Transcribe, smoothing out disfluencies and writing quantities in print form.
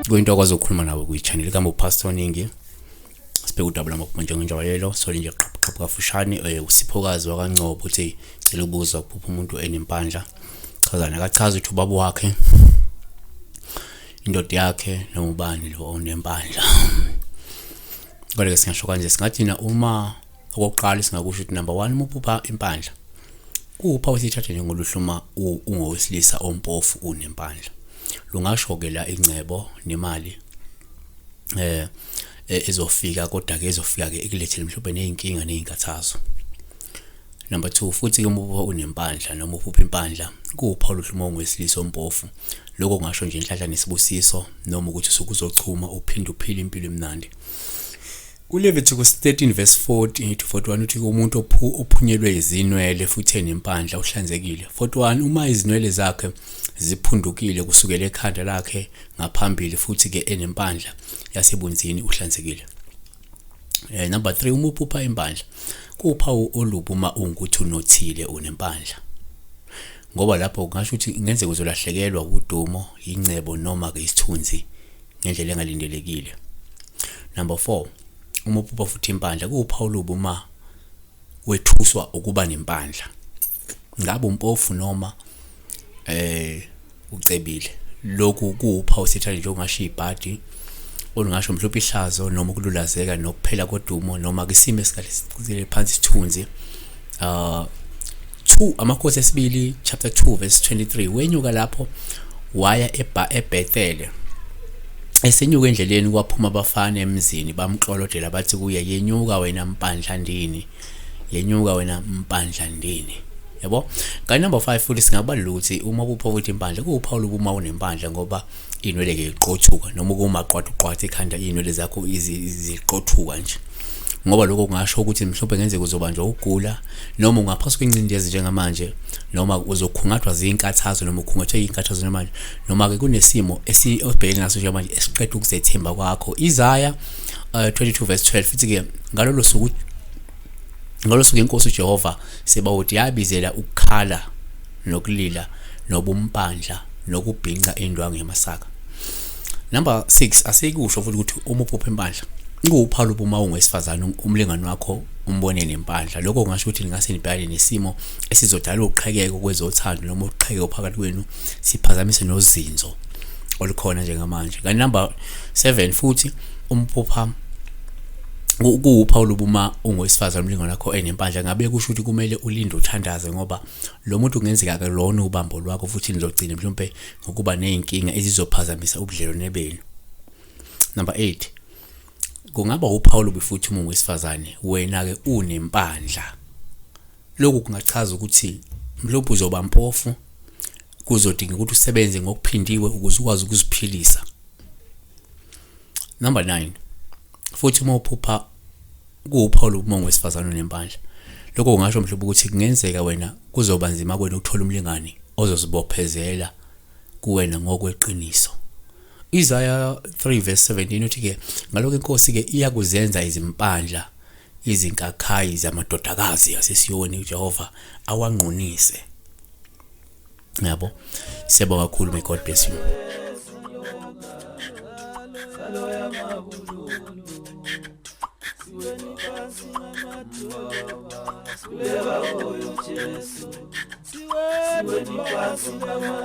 Kuyinto akwazi ukukhuluma nawe kwi-channel kama uPastor Ningi. Sibheka udaba lamaphupho njengenjwayelo. So nje qhaqha kafushane usiphokazi wakaNcobo uthi cela ubuza ukuphupha umuntu enempandla. Chazana akachaza ukuthi ubaba wakhe, indoda yakhe noma ubani lo onempandla. Kodwa singasho kanje singathi na uma okokuqala singakusho ukuthi number 1 uphupha impandla. Kupha usithathe njengoluhluma ungowesilisa ompofu unempandla. Lungasho ke la ingcebo nemali ezofika kodwa ke ezofika ke ikulethele mhlawumbe nezinkinga nezinkathazo. Number 2 futhi ke uma unempandla noma uphupha impandla kupha oluhluma ungowesilisa ompofu. Lokho kungasho nje inhlanhla nesibusiso noma ukuthi usukuzochuma uphinde uphile impilo emnandi. ULeviticus 13 verse 40 to 41 uthi umuntu ophunyelwe izinwele futhi enempandla uhlanzekile. 41 uma izinwele zakhe ziphundukile kusukela ekhanda lakhe ngaphambili futhi ke enempandla yasebunzini uhlanzekile. Number 3 uma uphupha impandla kuphawu olubi uma ungukuthi unothile unempandla. Ngoba lapho kungasho ukuthi ngenzeka uzolahlekelwa udumo, ingcebo noma ke isithunzi ngendlela engalindelekile. Number 4 uma uphupha futhi impandla kuphawu olubi uma wethuswa ukuba nempandla. Ngabe umpofu noma ucebile. Lokhu kuphawu sithanda nje ongasho ibhadi olungasho mhlophe ihlazo noma ukululazeka nokuphela kodumo noma ke isimo esikhathile phansi isithunzi. 2 Amakhosi esibili chapter 2 verse 23 wenyuka lapho waya eBhethele. Esenyuka endleleni kwaphuma abafana emzini bamklolodela bathi kuye yenyuka wena mpandla ndini, yenyuka wena mpandla ndini. Yabo? Ka number 5 futhi singabalula ukuthi uma kupha ukuthi impandla kuphawu uma unempandla ngoba inwele ke iqothuka noma kumaqwaqwa ekhanda inwele zakho iziqothuka nje. Ngoba lokho kungasho ukuthi mhlawumbe ngenzeka uzobanjwa ugula noma ungaphaswa kwencindezi njengamanje noma uzokhungathwa zinkathazo noma ukhungathwe inkathazo noma ke kunesimo esibhekene naso njengamanje esiqeda ukuzethemba kwakho. Isaiah 22 verse 12 futhi ke ngalolo suku inkosi uJehova sebawuthi yabizela ukukhala nokulila nobumpandla nokubhinqa indwangu yamasaka. Number 6 asekusho futhi ukuthi uma uphupha impandla kuphawu uma ungowesifazane umlingani wakho umbone nempandla. Lokho kungasho ukuthi ngase nibhekane nesimo esizodala uqhekeko kwezothando noma uqhekeko phakathi kwenu siphazamise nozinzo olukhona njengamanje. Ka number 7 futhi umphupha kuphawu uma ungowesifazane umlingani wakho enempandla ngabe kusho ukuthi kumele ulinde uthandaze ngoba lo muntu kungenzeka ke lona ubambo lwakho futhi nizogcina mhlawumbe ngokuba nezinkinga ezizophazamisa ubudlelwane benu. Number 8 kungaba uphawu futhi uma ungowesifazane wena ke unempandla. Lokhu kungachaza ukuthi mhlawumbe uzoba mpofu kuzodinga ukuthi usebenze ngokuphindiwe ukuze ukwazi ukuziphilisa. Number 9 futhi uma uphupha kuphawu uma ungowesifazane unempandla. Lokho kungasho mhlawumbe ukuthi kungenzeka wena kuzoba nzima kwena ukuthola umlingani ozozibophezela kuwena ngokweqiniso. Isaiah 3 verse 17 uthi ke ngalokho inkosi ke iyakuzenza izimpandla izinkakhayi zamadodakazi yaseSiyoni uJehova awanqunise. Yabo? Siyabonga kakhulu, may God bless you. Siweni